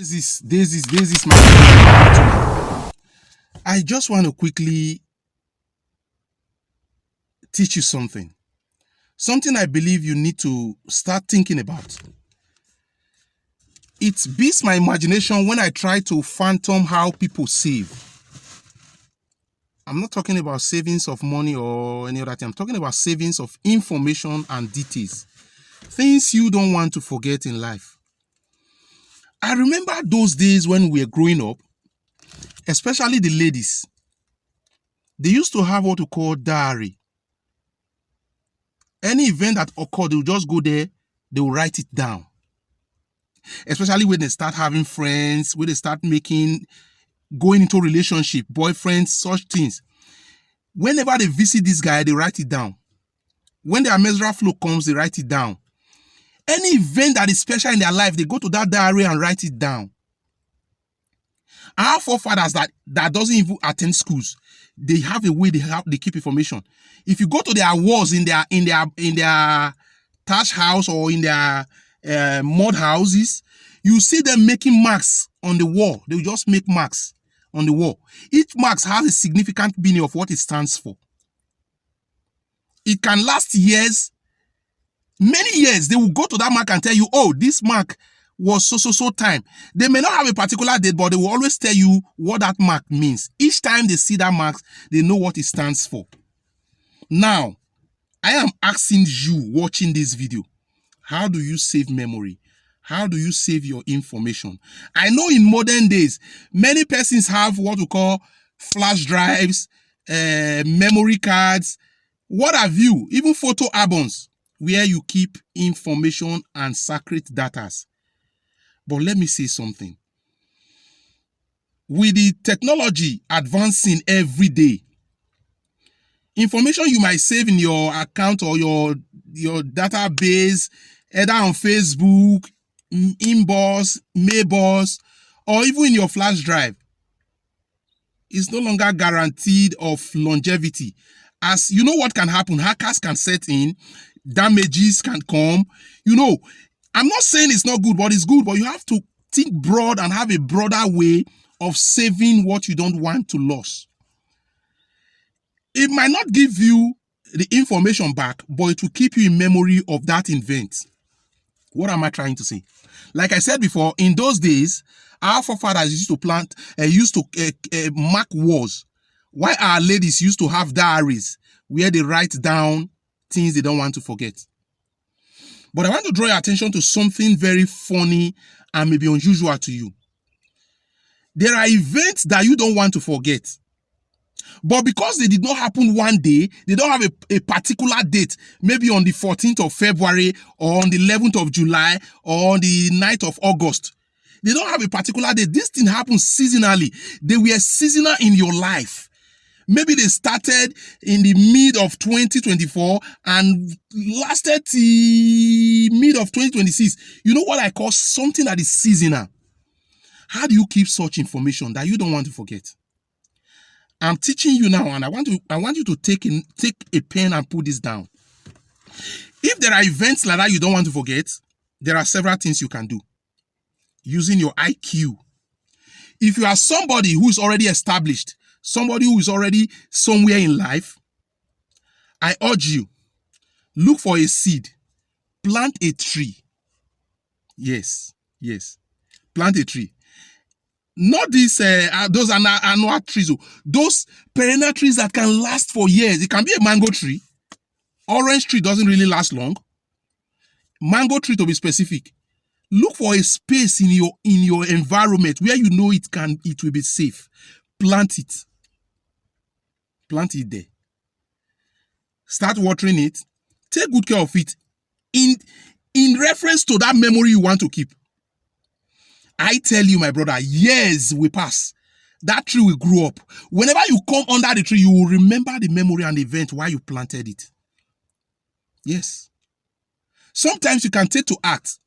This is my. I just want to quickly teach you something. Something I believe you need to start thinking about. It beats my imagination when I try to fathom how people save. I'm not talking about savings of money or any other thing. I'm talking about savings of information and details. Things you don't want to forget in life. I remember those days when we were growing up, especially the ladies. They used to have what we call diary. Any event that occurred, they will just go there, they will write it down. Especially when they start having friends, when they start going into relationship, boyfriends, such things. Whenever they visit this guy, they write it down. When their menstrual flow comes, they write it down. Any event that is special in their life, they go to that diary and write it down. Our forefathers that doesn't even attend schools, they have a way they keep information. If you go to their walls in their thatch house or in their mud houses, you see them making marks on the wall. They will just make marks on the wall. Each mark has a significant meaning of what it stands for. It can last years, many years. They will go to that mark and tell you, oh, this mark was so time. They may not have a particular date, but they will always tell you what that mark means. Each time they see that mark, they know what it stands for. Now, I am asking you watching this video, how do you save memory? How do you save your information? I know in modern days, many persons have what we call flash drives, memory cards, what have you, even photo albums, where you keep information and sacred data. But let me say something. With the technology advancing every day, information you might save in your account or your database, either on Facebook, Inbox, Mailbox, or even in your flash drive, is no longer guaranteed of longevity. As you know what can happen, hackers can set in, damages can come. I'm not saying it's not good, but it's good, but you have to think broad and have a broader way of saving what you don't want to lose. It might not give you the information back, but it will keep you in memory of that event. What am I trying to say? Like I said before, in those days, our forefathers used to mark walls, while our ladies used to have diaries where they write down things they don't want to forget. But I want to draw your attention to something very funny and maybe unusual to you. There are events that you don't want to forget. But because they did not happen one day, they don't have a particular date, maybe on the 14th of February or on the 11th of July or on the 9th of August. They don't have a particular date. This thing happens seasonally. They were seasonal in your life. Maybe they started in the mid of 2024 and lasted till mid of 2026. You know what I call something that is seasonal? How do you keep such information that you don't want to forget? I'm teaching you now, and I want you to take a pen and put this down. If there are events like that you don't want to forget, there are several things you can do using your IQ. If you are somebody who is already established, somebody who is already somewhere in life, I urge you, look for a seed, plant a tree. Yes, plant a tree. Not these those annual trees, those perennial trees that can last for years. It can be a mango tree. Orange tree doesn't really last long. Mango tree, to be specific. Look for a space in your environment where you know it will be safe. Plant it. Plant it there. Start watering it. Take good care of it in reference to that memory you want to keep. I tell you, my brother, years will pass. That tree will grow up. Whenever you come under the tree, you will remember the memory and the event why you planted it. Yes. Sometimes you can take to act.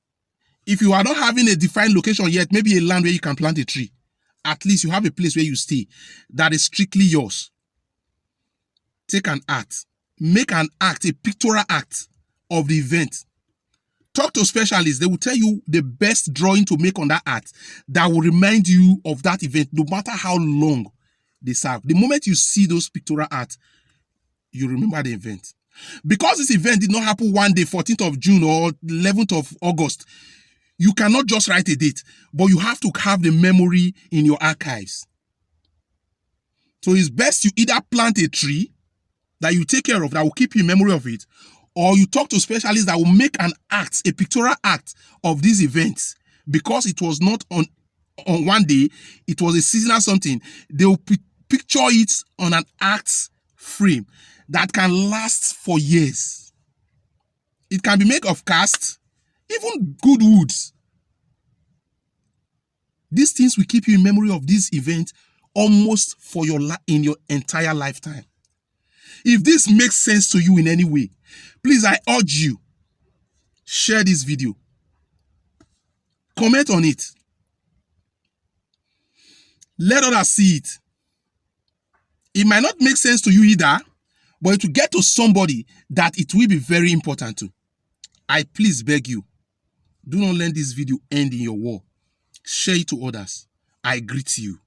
If you are not having a defined location yet, maybe a land where you can plant a tree, at least you have a place where you stay that is strictly yours. Take an act. Make an act, a pictorial act of the event. Talk to specialists. They will tell you the best drawing to make on that art that will remind you of that event, no matter how long they serve. The moment you see those pictorial art, you remember the event. Because this event did not happen one day, 14th of June or 11th of August, you cannot just write a date, but you have to have the memory in your archives. So it's best you either plant a tree that you take care of, that will keep you in memory of it, or you talk to specialists that will make an act, a pictorial act of these events, because it was not on one day, it was a seasonal something. They will picture it on an act frame that can last for years. It can be made of cast, even good woods. These things will keep you in memory of this event almost for in your entire lifetime. If this makes sense to you in any way, please, I urge you, share this video. Comment on it. Let others see it. It might not make sense to you either, but it will get to somebody that it will be very important to. I please beg you, do not let this video end in your war. Share it to others. I greet you.